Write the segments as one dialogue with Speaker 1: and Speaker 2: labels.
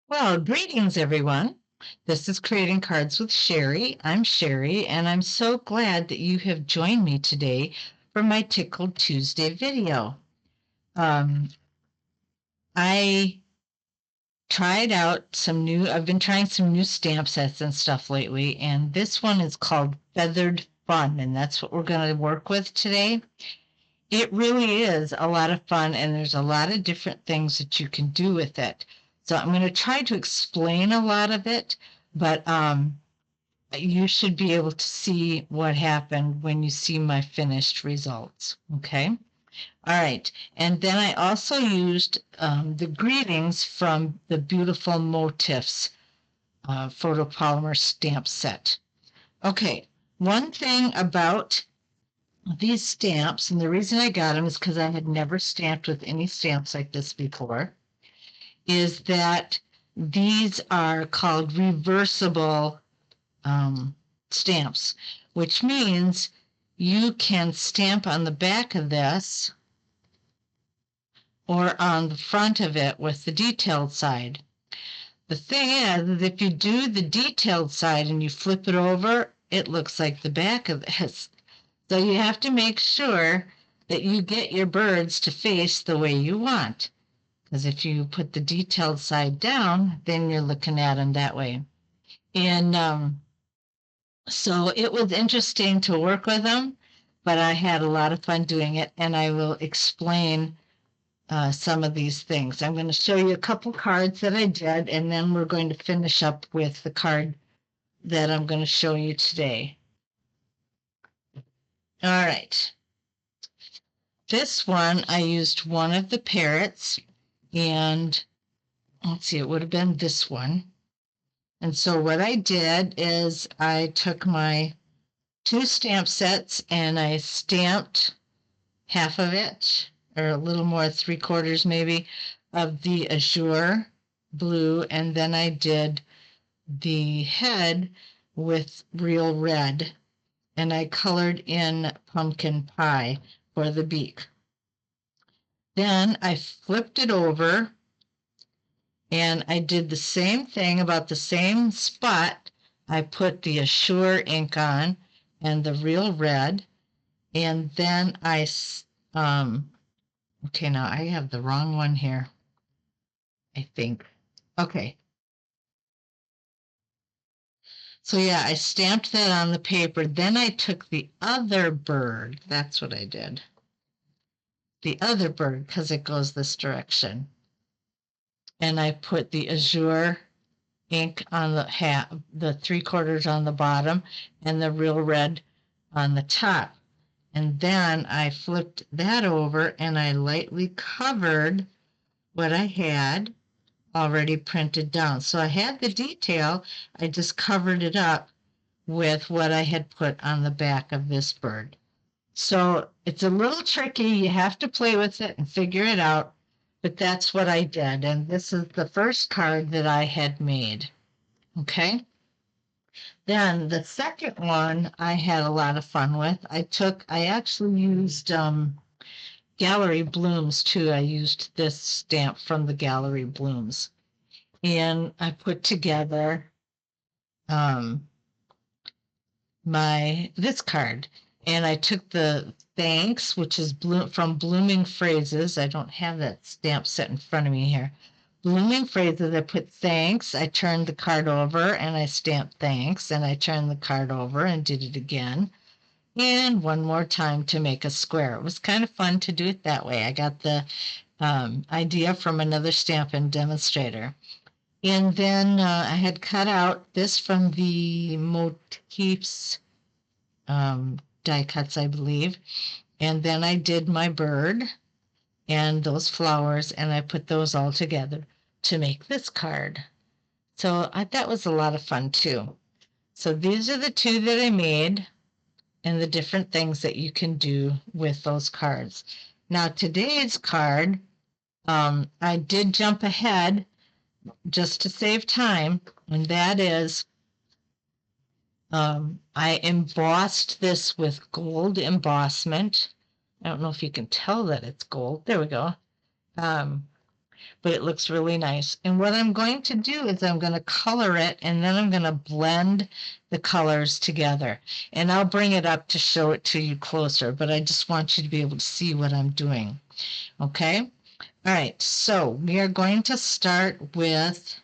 Speaker 1: Well, greetings, everyone. This is Creating Cards with Sherry. I'm Sherry, and I'm so glad that you have joined me today for my Tickled Tuesday video. I I've been trying some new stamp sets and stuff lately, and this one is called Feathered Fun, and that's what we're going to work with today. It really is a lot of fun, and there's a lot of different things that you can do with it. So I'm going to try to explain a lot of it, but you should be able to see what happened when you see my finished results. Okay. All right. And then I also used the greetings from the Beautiful Motifs photopolymer stamp set. Okay. One thing about these stamps, and the reason I got them is because I had never stamped with any stamps like this before, is that these are called reversible stamps, which means you can stamp on the back of this or on the front of it with the detailed side. The thing is if you do the detailed side and you flip it over, it looks like the back of this. So you have to make sure that you get your birds to face the way you want. Because if you put the detailed side down, then you're looking at them that way. And so it was interesting to work with them, but I had a lot of fun doing it, and I will explain some of these things. I'm going to show you a couple cards that I did, and then we're going to finish up with the card that I'm going to show you today. All right. This one, I used one of the parrots, and let's see, it would have been this one. And so what I did is I took my two stamp sets and I stamped half of it, or a little more, 3/4 maybe, of the azure blue, and then I did the head with real red, and I colored in pumpkin pie for the beak. Then I flipped it over and I did the same thing, about the same spot. I put the Assure ink on and the real red, and then okay, now I have the wrong one here, I think. Okay. So yeah, I stamped that on the paper. Then I took the other bird. That's what I did. The other bird, because it goes this direction. And I put the azure ink on the 3/4 on the bottom and the real red on the top. And then I flipped that over and I lightly covered what I had already printed down. So I had the detail, I just covered it up with what I had put on the back of this bird. So it's a little tricky. You have to play with it and figure it out, but that's what I did. And this is the first card that I had made. Okay. Then the second one I had a lot of fun with. I actually used Gallery Blooms too. I used this stamp from the Gallery Blooms. And I put together this card. And I took the thanks, which is from Blooming Phrases. I don't have that stamp set in front of me here. Blooming Phrases, I put thanks. I turned the card over and I stamped thanks. And I turned the card over and did it again. And one more time to make a square. It was kind of fun to do it that way. I got the idea from another Stampin' Demonstrator. And then I had cut out this from the Motifs die cuts, I believe. And then I did my bird and those flowers, and I put those all together to make this card. So that was a lot of fun too. So these are the two that I made and the different things that you can do with those cards. Now today's card, I did jump ahead just to save time, and that is I embossed this with gold embossment. I don't know if you can tell that it's gold. There we go. but it looks really nice. And what I'm going to do is I'm going to color it, and then I'm going to blend the colors together. And I'll bring it up to show it to you closer, but I just want you to be able to see what I'm doing. Okay? All right, so we are going to start with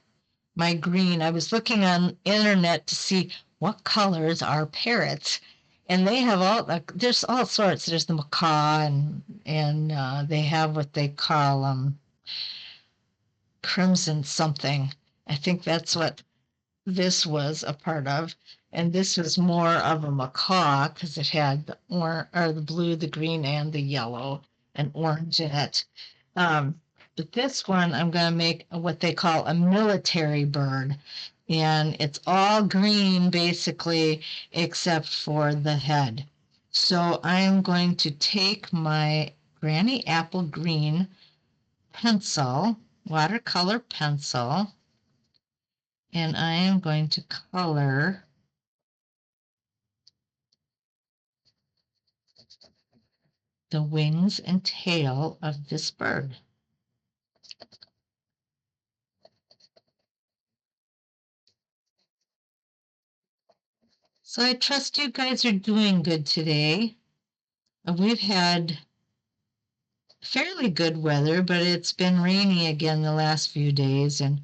Speaker 1: my green. I was looking on internet to see what colors are parrots. And they have there's all sorts. There's the macaw, and they have what they call crimson something. I think that's what this was a part of. And this was more of a macaw because it had the blue, the green, and the yellow and orange in it. Um, but this one, I'm going to make what they call a military bird. And it's all green basically, except for the head. So I'm going to take my Granny Apple Green pencil, watercolor pencil, and I am going to color the wings and tail of this bird. So I trust you guys are doing good today. We've had fairly good weather, but it's been rainy again the last few days, and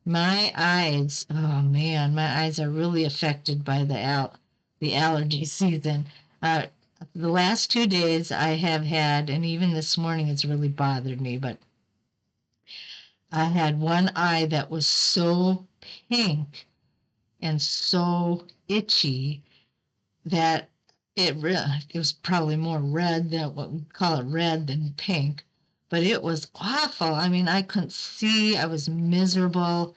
Speaker 1: my eyes, oh man, my eyes are really affected by the allergy season. Uh, the last 2 days I have had, and even this morning it's really bothered me, but I had one eye that was so pink and so itchy that it was probably more red than what we call it red than pink, but it was awful. I mean, I couldn't see. I was miserable,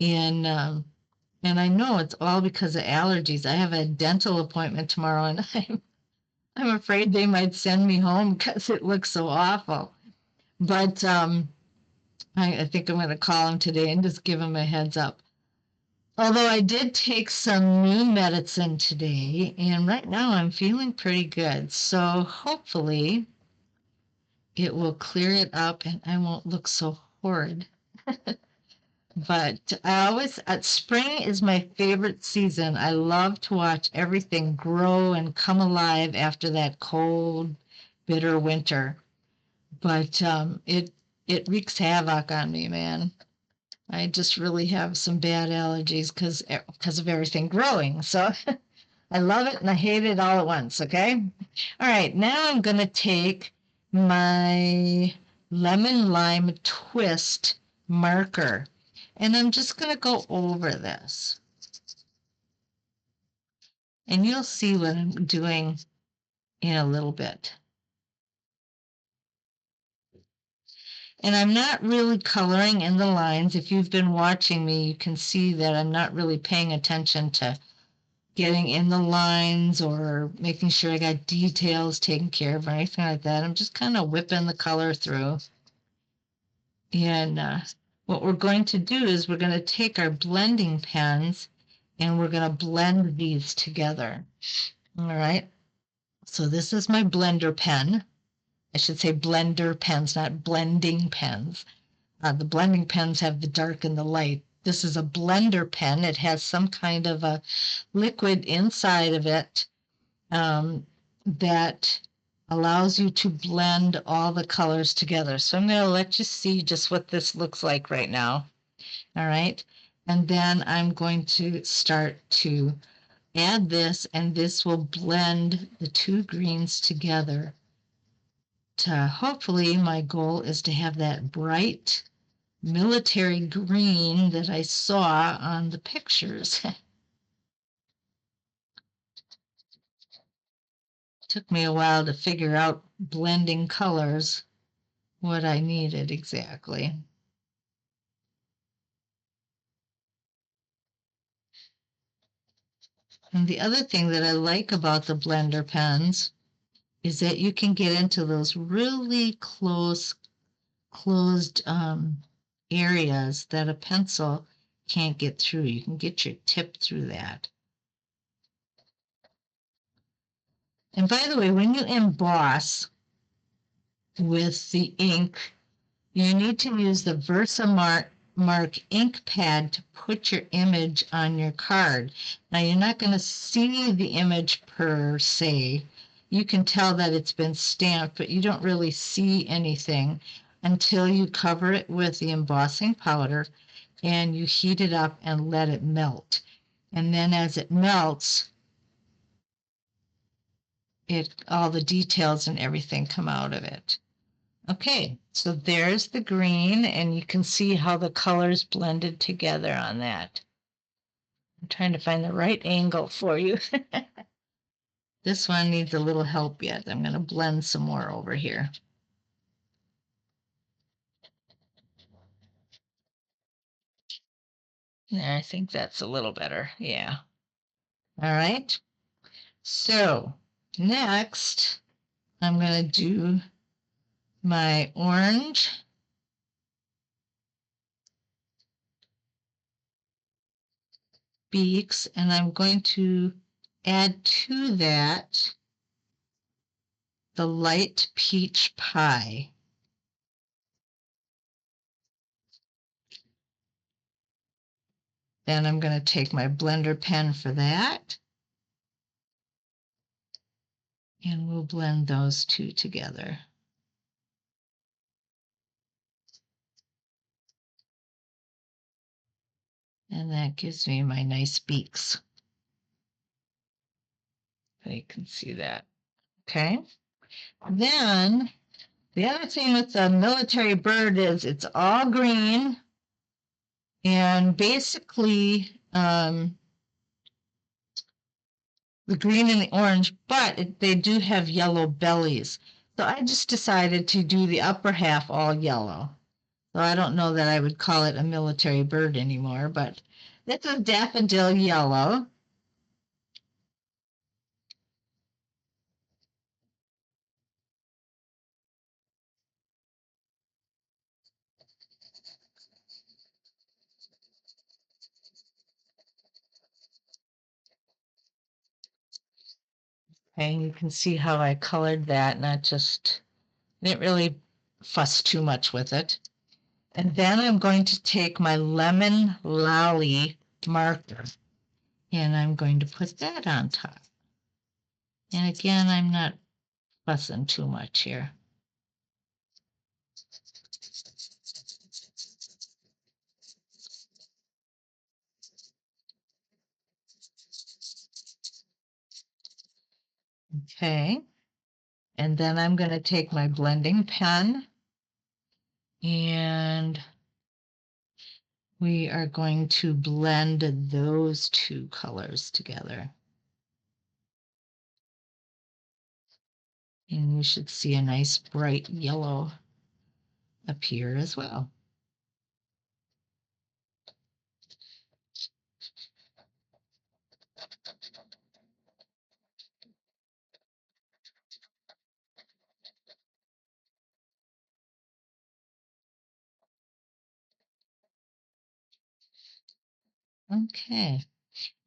Speaker 1: and I know it's all because of allergies. I have a dental appointment tomorrow, and I'm afraid they might send me home because it looks so awful. But I think I'm going to call him today and just give him a heads up. Although I did take some new medicine today, and right now I'm feeling pretty good. So hopefully it will clear it up and I won't look so horrid. But spring is my favorite season. I love to watch everything grow and come alive after that cold, bitter winter. But it wreaks havoc on me, man. I just really have some bad allergies because of everything growing. So I love it and I hate it all at once, okay? All right, now I'm going to take my lemon lime twist marker and I'm just going to go over this. And you'll see what I'm doing in a little bit. And I'm not really coloring in the lines. If you've been watching me, you can see that I'm not really paying attention to getting in the lines or making sure I got details taken care of or anything like that. I'm just kind of whipping the color through. And what we're going to do is we're going to take our blending pens and we're going to blend these together. All right. So this is my blender pen. I should say blender pens, not blending pens. The blending pens have the dark and the light. This is a blender pen. It has some kind of a liquid inside of it that allows you to blend all the colors together. So I'm going to let you see just what this looks like right now. All right. And then I'm going to start to add this, and this will blend the two greens together. Hopefully, my goal is to have that bright military green that I saw on the pictures. Took me a while to figure out blending colors, what I needed exactly. And the other thing that I like about the blender pens is that you can get into those really closed areas that a pencil can't get through. You can get your tip through that. And by the way, when you emboss with the ink, you need to use the Mark ink pad to put your image on your card. Now you're not going to see the image per se. You can tell that it's been stamped, but you don't really see anything until you cover it with the embossing powder and you heat it up and let it melt. And then as it melts, all the details and everything come out of it. Okay, so there's the green, and you can see how the colors blended together on that. I'm trying to find the right angle for you. This one needs a little help yet. I'm going to blend some more over here. Yeah, I think that's a little better. Yeah. All right. So next, I'm going to do my orange beaks, and I'm going to add to that the light peach pie. Then I'm going to take my blender pen for that, and we'll blend those two together. And that gives me my nice beaks. So you can see that. Okay. Then the other thing with the military bird is it's all green, and basically the green and the orange, but they do have yellow bellies. So I just decided to do the upper half all yellow. So I don't know that I would call it a military bird anymore, but it's a daffodil yellow. And you can see how I colored that, didn't really fuss too much with it. And then I'm going to take my lemon lolly marker, and I'm going to put that on top. And again, I'm not fussing too much here. Okay. And then I'm going to take my blending pen, and we are going to blend those two colors together. And you should see a nice bright yellow appear as well. Okay.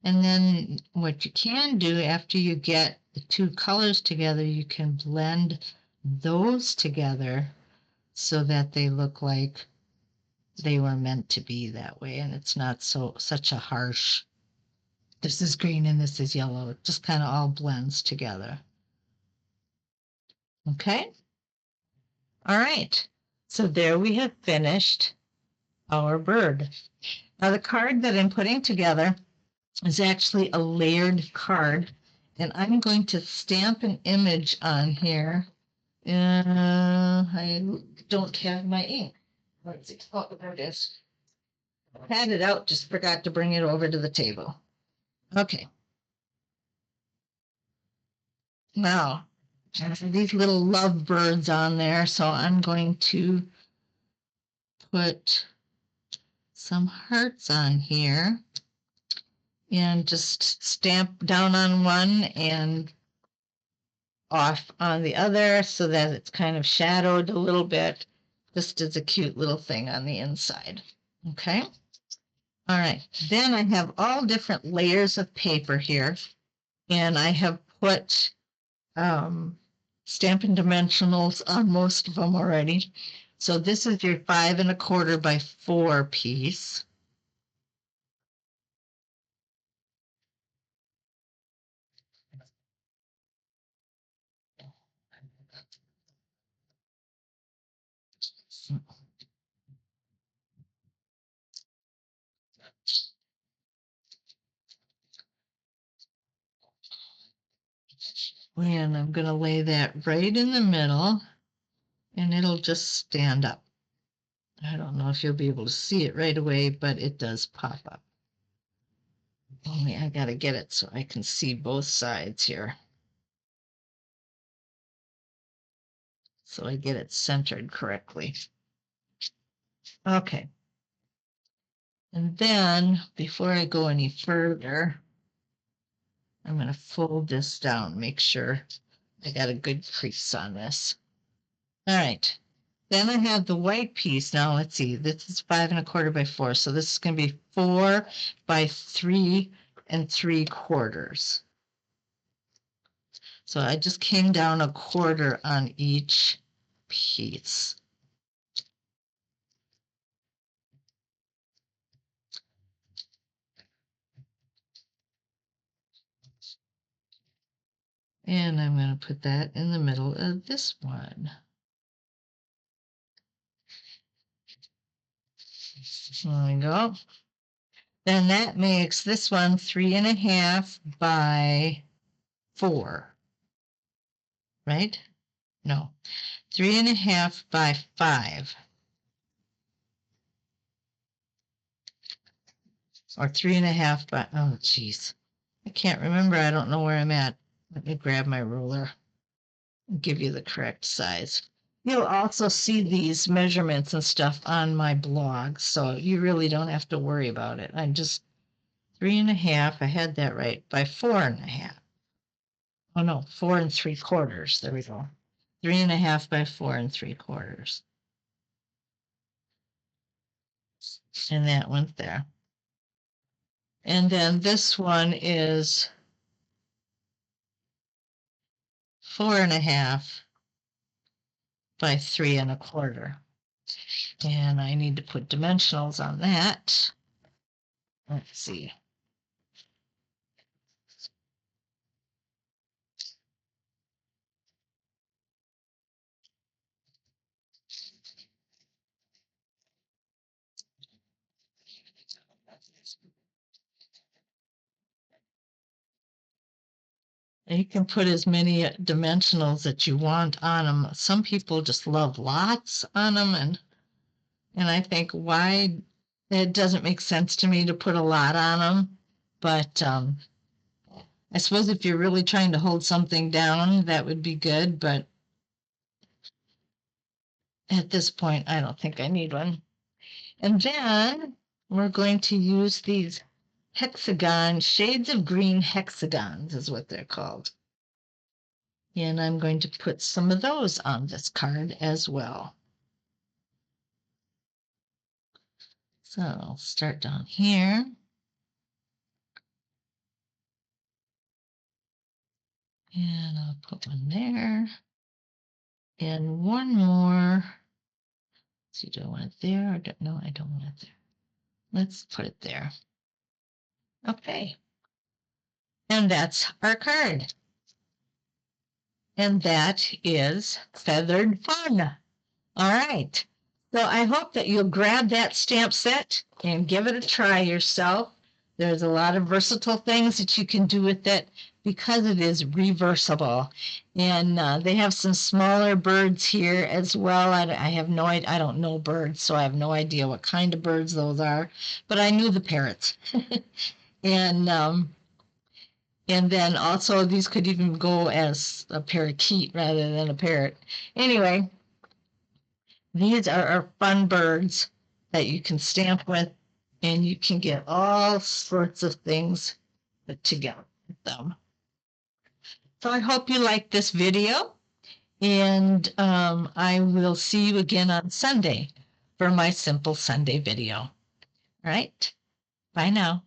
Speaker 1: And then what you can do after you get the two colors together, you can blend those together so that they look like they were meant to be that way. And it's not such a harsh, this is green and this is yellow. It just kind of all blends together. Okay. All right. So there we have finished our bird. Now the card that I'm putting together is actually a layered card, and I'm going to stamp an image on here. I don't have my ink. Let's see. Oh, there it is. Had it out, just forgot to bring it over to the table. Okay. Now, these little love birds on there, so I'm going to put some hearts on here and just stamp down on one and off on the other so that it's kind of shadowed a little bit, just as a cute little thing on the inside. Okay. All right. Then I have all different layers of paper here, and I have put Stampin' Dimensionals on most of them already. So this is your 5 1/4 by 4 piece. And I'm going to lay that right in the middle, and it'll just stand up. I don't know if you'll be able to see it right away, but it does pop up. Only I got to get it so I can see both sides here. So I get it centered correctly. Okay. And then before I go any further, I'm going to fold this down, make sure I got a good crease on this. All right. Then I have the white piece. Now let's see, this is 5 1/4 by 4. So this is going to be 4 by 3 3/4. So I just came down 1/4 on each piece. And I'm going to put that in the middle of this one. There we go. Then that makes this one 3 1/2 by 4, right? No, 3 1/2 by 5. Or 3 1/2 by, oh, geez. I can't remember. I don't know where I'm at. Let me grab my ruler and give you the correct size. You'll also see these measurements and stuff on my blog, so you really don't have to worry about it. I'm just 3 1/2. I had that right, by 4 1/2. Oh no, 4 3/4. There we go. 3 1/2 by 4 3/4. And that went there. And then this one is 4 1/2 by 3 1/4. And I need to put dimensionals on that. Let's see. You can put as many dimensionals that you want on them. Some people just love lots on them, and I think why it doesn't make sense to me to put a lot on them. But I suppose if you're really trying to hold something down, that would be good. But at this point, I don't think I need one. And then we're going to use these hexagon, shades of green hexagons is what they're called. And I'm going to put some of those on this card as well. So I'll start down here. And I'll put one there. And one more. Let's see, do I want it there? Or no, I don't want it there. Let's put it there. Okay. And that's our card. And that is Feathered Fun. All right. So I hope that you'll grab that stamp set and give it a try yourself. There's a lot of versatile things that you can do with it because it is reversible. And they have some smaller birds here as well. I have no idea. I don't know birds, so I have no idea what kind of birds those are. But I knew the parrots. And then also these could even go as a parakeet rather than a parrot. Anyway, these are our fun birds that you can stamp with, and you can get all sorts of things put together with them. So I hope you like this video, and I will see you again on Sunday for my Simple Sunday video. All right, bye now.